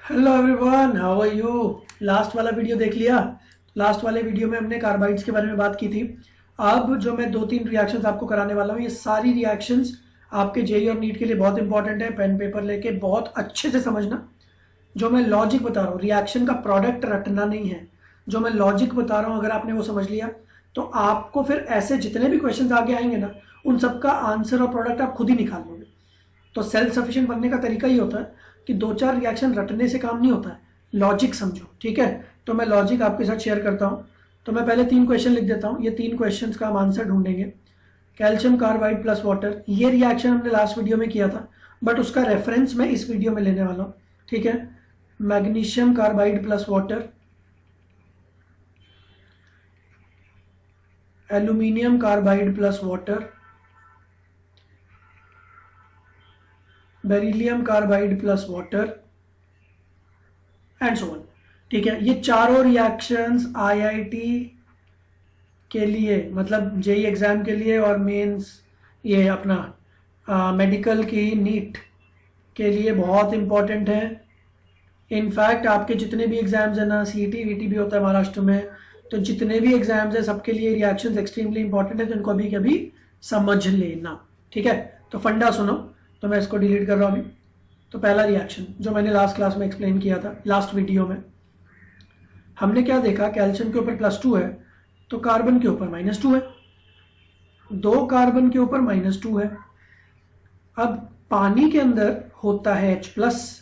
Hello everyone, how are you. Last वाला video देख लिया। लास्ट वाले वीडियो में हमने कार्बाइड्स के बारे में बात की थी। अब जो मैं 2-3 रिएक्शंस आपको कराने वाला हूँ, ये सारी रिएक्शंस आपके जेई और नीट के लिए बहुत इंपॉर्टेंट है। पेन पेपर लेके बहुत अच्छे से समझना। जो मैं लॉजिक बता रहा हूँ, रिएक्शन का प्रोडक्ट रटना नहीं है। जो मैं लॉजिक बता रहा हूँ, अगर आपने वो समझ लिया तो आपको फिर ऐसे जितने भी क्वेश्चन आगे आएंगे ना, उन सबका आंसर और प्रोडक्ट आप खुद ही निकाल लोगे। तो सेल्फ सफिशिएंट बनने का तरीका ही होता है कि 2-4 रिएक्शन रटने से काम नहीं होता है, लॉजिक समझो। ठीक है, तो मैं लॉजिक आपके साथ शेयर करता हूँ। तो मैं पहले 3 क्वेश्चन लिख देता हूँ, ये 3 क्वेश्चन का हम आंसर ढूंढेंगे। कैल्शियम कार्बाइड प्लस वाटर, ये रिएक्शन हमने लास्ट वीडियो में किया था, बट उसका रेफरेंस मैं इस वीडियो में लेने वाला हूँ। ठीक है, magnesium carbide plus water, aluminium carbide plus water, beryllium carbide plus water and so on. ठीक है, ये चारों रिएक्शंस आईआईटी के लिए, मतलब जेई एग्जाम के लिए और मेंस ये अपना मेडिकल की नीट के लिए बहुत इंपॉर्टेंट है। इनफैक्ट आपके जितने भी एग्जाम्स हैं ना, सीईटी वीटी भी होता है महाराष्ट्र में, तो जितने भी एग्जाम्स हैं सबके लिए रिएक्शंस एक्सट्रीमली इंपॉर्टेंट है, तो इनको अभी कभी समझ लेना। ठीक है, तो फंडा सुनो। तो मैं इसको डिलीट कर रहा हूँ अभी। तो पहला रिएक्शन जो मैंने लास्ट क्लास में एक्सप्लेन किया था, लास्ट वीडियो में हमने क्या देखा, कैल्शियम के ऊपर +2 है तो कार्बन के ऊपर -2 है, 2 कार्बन के ऊपर -2 है। अब पानी के अंदर होता है H+।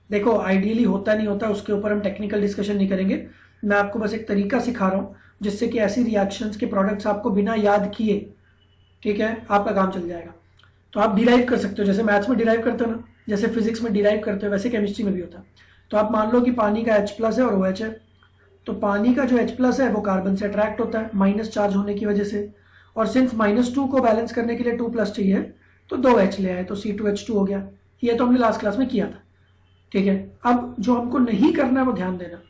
देखो आइडियली होता नहीं होता, उसके ऊपर हम टेक्निकल डिस्कशन नहीं करेंगे। मैं आपको बस एक तरीका सिखा रहा हूँ जिससे कि ऐसी रिएक्शंस के प्रोडक्ट्स आपको बिना याद किए, ठीक है, आपका काम चल जाएगा। तो आप डिराइव कर सकते हो, जैसे मैथ्स में डिराइव करते हो ना, जैसे फिजिक्स में डिराइव करते हो, वैसे केमिस्ट्री में भी होता है। तो आप मान लो कि पानी का H+ है और OH है। तो पानी का जो H+ है वो कार्बन से अट्रैक्ट होता है माइनस चार्ज होने की वजह से, और सिंस -2 को बैलेंस करने के लिए 2+ चाहिए, तो 2H ले आए तो C2H2 हो गया। ये तो हमने लास्ट क्लास में किया था। ठीक है, अब जो हमको नहीं करना है वो ध्यान देना,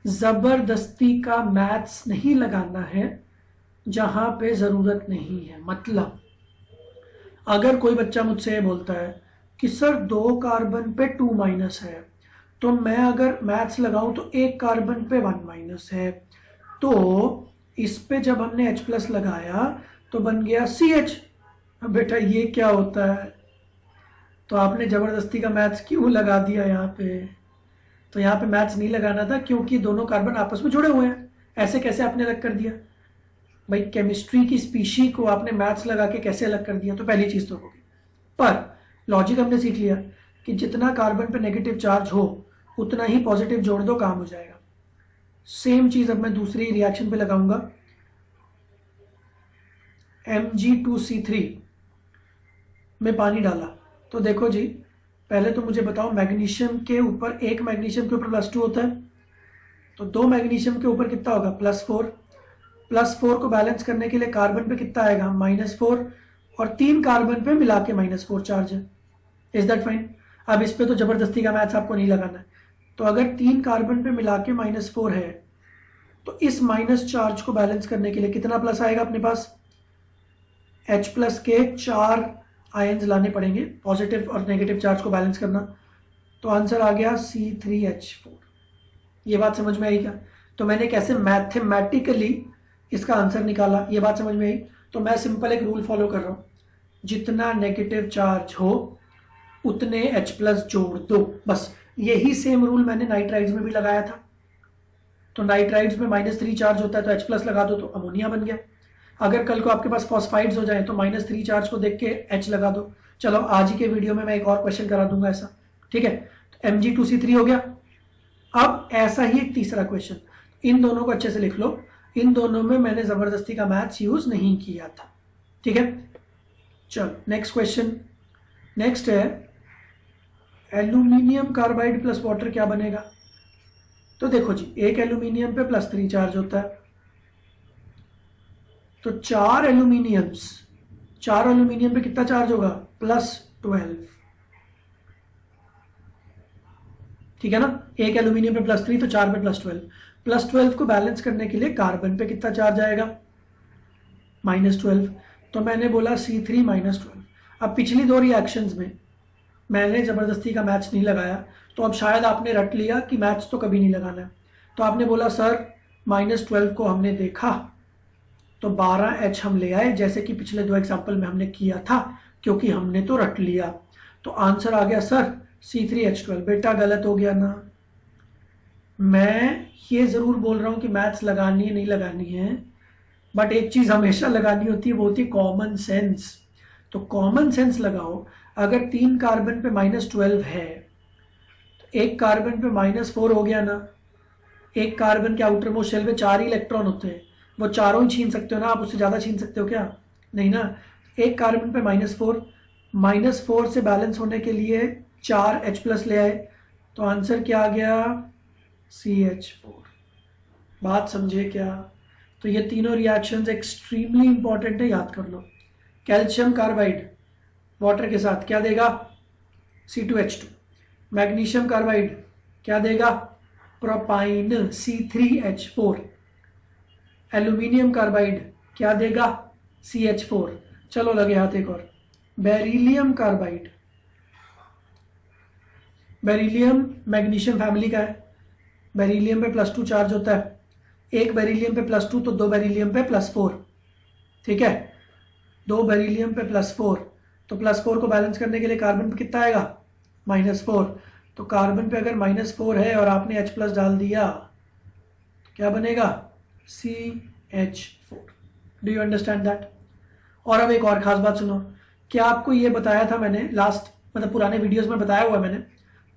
जबरदस्ती का मैथ्स नहीं लगाना है जहां पे जरूरत नहीं है। मतलब अगर कोई बच्चा मुझसे ये बोलता है कि सर 2 कार्बन पे 2- है, तो मैं अगर मैथ्स लगाऊं तो 1 कार्बन पे 1- है, तो इस पे जब हमने H+ लगाया तो बन गया CH। अब बेटा ये क्या होता है, तो आपने जबरदस्ती का मैथ्स क्यों लगा दिया यहाँ पे। तो यहाँ पे मैथ्स नहीं लगाना था क्योंकि दोनों कार्बन आपस में जुड़े हुए हैं। ऐसे कैसे आपने अलग कर दिया भाई, केमिस्ट्री की स्पीशी को आपने मैथ्स लगा के कैसे अलग कर दिया। तो पहली चीज तो होगी, पर लॉजिक हमने सीख लिया कि जितना कार्बन पे नेगेटिव चार्ज हो उतना ही पॉजिटिव जोड़ दो, काम हो जाएगा। सेम चीज अब मैं दूसरी रिएक्शन पे लगाऊंगा। Mg2C3 में पानी डाला, तो देखो जी, पहले तो मुझे बताओ, मैग्नीशियम के ऊपर, एक मैग्नीशियम के ऊपर +2 होता है, तो 2 मैग्नीशियम के ऊपर कितना होगा, +4। +4 को बैलेंस करने के लिए कार्बन पे कितना आएगा, -4, और 3 कार्बन पे मिला के -4 चार्ज है। Is that fine. अब इस पे तो जबरदस्ती का मैथ्स आपको नहीं लगाना है। तो अगर 3 कार्बन पे मिला के -4 है, तो इस माइनस चार्ज को बैलेंस करने के लिए कितना प्लस आएगा अपने पास, H+ के 4 आयन्स लाने पड़ेंगे, पॉजिटिव और नेगेटिव चार्ज को बैलेंस करना। तो आंसर आ गया C3H4। ये बात समझ में आई क्या। तो मैंने कैसे मैथमेटिकली इसका आंसर निकाला, ये बात समझ में आई। तो मैं सिंपल एक रूल फॉलो कर रहा हूँ, जितना नेगेटिव चार्ज हो उतने H+ जोड़ दो, बस। यही सेम रूल मैंने नाइट्राइड्स में भी लगाया था। तो नाइट्राइड्स में -3 चार्ज होता है, तो H+ लगा दो तो अमोनिया बन गया। अगर कल को आपके पास फॉस्फाइड्स हो जाए तो -3 चार्ज को देख के H लगा दो। चलो आज ही के वीडियो में मैं एक और क्वेश्चन करा दूंगा ऐसा। ठीक है, तो Mg2C3 हो गया। अब ऐसा ही एक तीसरा क्वेश्चन, इन दोनों को अच्छे से लिख लो। इन दोनों में मैंने जबरदस्ती का मैथ्स यूज नहीं किया था। ठीक है, चलो नेक्स्ट क्वेश्चन। नेक्स्ट है एल्यूमिनियम कार्बाइड प्लस वाटर, क्या बनेगा। तो देखो जी, एक एल्यूमिनियम पे +3 चार्ज होता है, तो 4 एल्यूमिनियम पे कितना चार्ज होगा, +12। ठीक है ना, एक एल्यूमिनियम पे +3 तो 4 पे +12। +12 को बैलेंस करने के लिए कार्बन पे कितना चार्ज आएगा, -12। तो मैंने बोला C3 -12। अब पिछली 2 रिएक्शंस में मैंने ज़बरदस्ती का मैथ्स नहीं लगाया, तो अब शायद आपने रट लिया कि मैथ्स तो कभी नहीं लगाना है। तो आपने बोला सर -12 को हमने देखा तो 12H हम ले आए, जैसे कि पिछले 2 एग्जाम्पल में हमने किया था, क्योंकि हमने तो रट लिया। तो आंसर आ गया सर C3H12। बेटा गलत हो गया ना। मैं ये ज़रूर बोल रहा हूँ कि मैथ्स लगानी है नहीं लगानी है, बट एक चीज़ हमेशा लगानी होती है, वो होती है कॉमन सेंस। तो कॉमन सेंस लगाओ। अगर 3 कार्बन पे -12 है तो एक कार्बन पे -4 हो गया ना। एक कार्बन के आउटर मोस्ट शेल में 4 इलेक्ट्रॉन होते हैं, वो चारों ही छीन सकते हो ना आप, उससे ज़्यादा छीन सकते हो क्या? नहीं ना। एक कार्बन पे -4 से बैलेंस होने के लिए 4H+ ले आए, तो आंसर क्या आ गया? CH4। बात समझे क्या? तो ये तीनों रिएक्शंस एक्सट्रीमली इंपॉर्टेंट है, याद कर लो। कैल्शियम कार्बाइड वाटर के साथ क्या देगा? C2H2। मैग्नीशियम कार्बाइड क्या देगा? Propyne C3H4। एल्यूमिनियम कार्बाइड क्या देगा? CH4। चलो लगे हाथ एक और। Beryllium carbide, beryllium magnesium family का है। बेरिलियम पे +2 चार्ज होता है, एक बेरिलियम पे +2 तो 2 बेरिलियम पे +4। ठीक है, 2 बेरिलियम पे +4, तो +4 को बैलेंस करने के लिए कार्बन पे कितना आएगा? -4। तो कार्बन पे अगर -4 है और आपने H+ डाल दिया तो क्या बनेगा? CH4। Do you understand that? और अब एक और खास बात सुनो। क्या आपको ये बताया था मैंने लास्ट, मतलब पुराने वीडियोस में बताया हुआ मैंने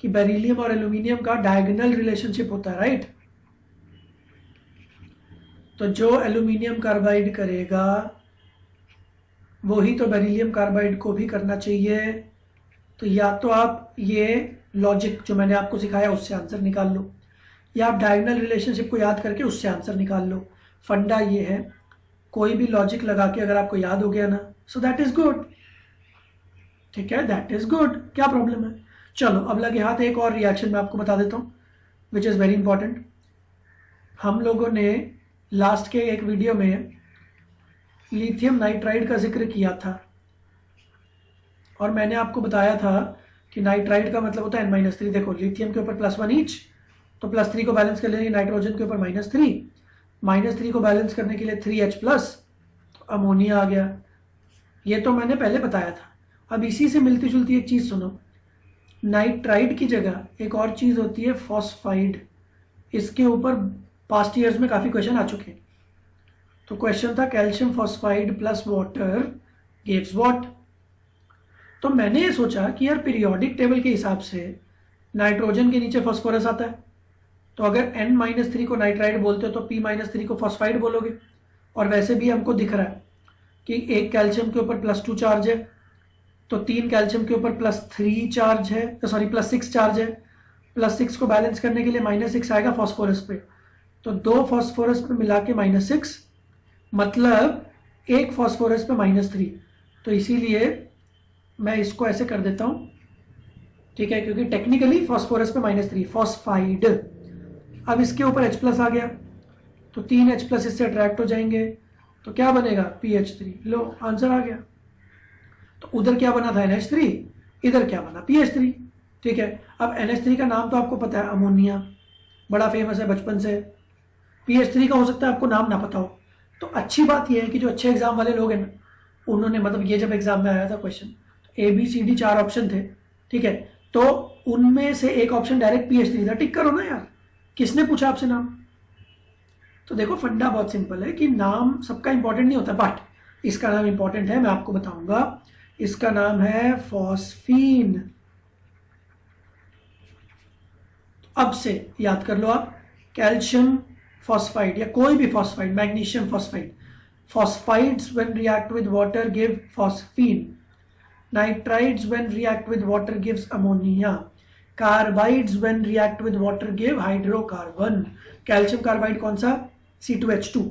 कि बेरिलियम और एल्यूमिनियम का डायगोनल रिलेशनशिप होता है, राइट? तो जो एल्यूमिनियम कार्बाइड करेगा वही तो बेरिलियम कार्बाइड को भी करना चाहिए। तो या तो आप ये लॉजिक जो मैंने आपको सिखाया उससे आंसर निकाल लो, या आप डायगोनल रिलेशनशिप को याद करके उससे आंसर निकाल लो। फंडा ये है, कोई भी लॉजिक लगा के अगर आपको याद हो गया ना, सो दैट इज गुड। ठीक है, दैट इज गुड, क्या प्रॉब्लम है? चलो अब लगे हाथ एक और रिएक्शन मैं आपको बता देता हूँ, विच इज़ वेरी इंपॉर्टेंट। हम लोगों ने लास्ट के एक वीडियो में लिथियम नाइट्राइड का जिक्र किया था, और मैंने आपको बताया था कि नाइट्राइड का मतलब होता है N-3। देखो लिथियम के ऊपर +1 ईच, तो +3 को बैलेंस कर लेंगे, नाइट्रोजन के ऊपर -3 को बैलेंस करने के लिए 3H+, तो अमोनिया आ गया। ये तो मैंने पहले बताया था। अब इसी से मिलती जुलती एक चीज़ सुनो। नाइट्राइड की जगह एक और चीज़ होती है फॉस्फाइड। इसके ऊपर पास्ट ईयर्स में काफ़ी क्वेश्चन आ चुके हैं। तो क्वेश्चन था calcium phosphide plus water gives what. तो मैंने ये सोचा कि यार पीरियोडिक टेबल के हिसाब से नाइट्रोजन के नीचे फॉस्फोरस आता है, तो अगर N-3 को नाइट्राइड बोलते हो तो P-3 को फॉस्फाइड बोलोगे। और वैसे भी हमको दिख रहा है कि एक कैल्शियम के ऊपर +2 चार्ज है, तो 3 कैल्शियम के ऊपर +3 चार्ज है, सॉरी +6 चार्ज है। +6 को बैलेंस करने के लिए -6 आएगा फॉस्फोरस पे, तो 2 फॉस्फोरस पे मिला के -6, मतलब एक फॉस्फोरस पे -3। तो इसीलिए मैं इसको ऐसे कर देता हूँ, ठीक है, क्योंकि टेक्निकली फॉस्फोरस पे -3 फॉस्फाइड। अब इसके ऊपर H+ आ गया, तो 3H+ इससे अट्रैक्ट हो जाएंगे, तो क्या बनेगा? PH3। लो आंसर आ गया। तो उधर क्या बना था? NH3, इधर क्या बना? PH3। ठीक है, अब NH3 का नाम तो आपको पता है, अमोनिया, बड़ा फेमस है बचपन से। PH3 का हो सकता है आपको नाम ना पता हो। तो अच्छी बात यह है कि जो अच्छे एग्जाम वाले लोग हैं ना, उन्होंने, मतलब ये जब एग्जाम में आया था क्वेश्चन, तो ABCD 4 ऑप्शन थे, ठीक है, तो उनमें से एक ऑप्शन डायरेक्ट PH3 था। टिक करो ना यार, किसने पूछा आपसे नाम? तो देखो फंडा बहुत सिंपल है कि नाम सबका इंपॉर्टेंट नहीं होता, बट इसका नाम इंपॉर्टेंट है, मैं आपको बताऊंगा। इसका नाम है फॉस्फीन। अब से याद कर लो आप, कैल्शियम फॉस्फाइड या कोई भी phosphide, magnesium phosphide, phosphides when react with water give phosphine, nitrides when react with water gives ammonia, carbides when react with water give hydrocarbon. Calcium carbide कौन सा? C2H2।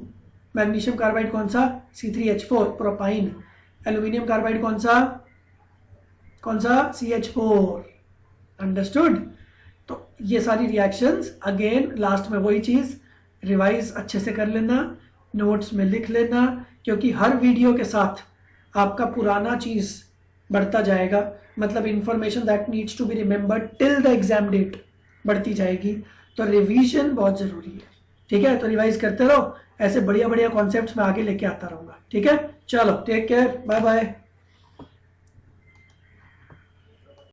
मैग्नीशियम कार्बाइड कौन सा? C3H4 propyne. Aluminium carbide कौन सा? CH4। Understood? तो ये सारी reactions, again last में वही चीज, रिवाइज अच्छे से कर लेना, नोट्स में लिख लेना, क्योंकि हर वीडियो के साथ आपका पुराना चीज बढ़ता जाएगा, मतलब information that needs to be remembered till the exam date बढ़ती जाएगी। तो रिवीजन बहुत जरूरी है, ठीक है। तो रिवाइज करते रहो, ऐसे बढ़िया बढ़िया कॉन्सेप्ट्स मैं आगे लेके आता रहूंगा, ठीक है। चलो टेक केयर, बाय बाय।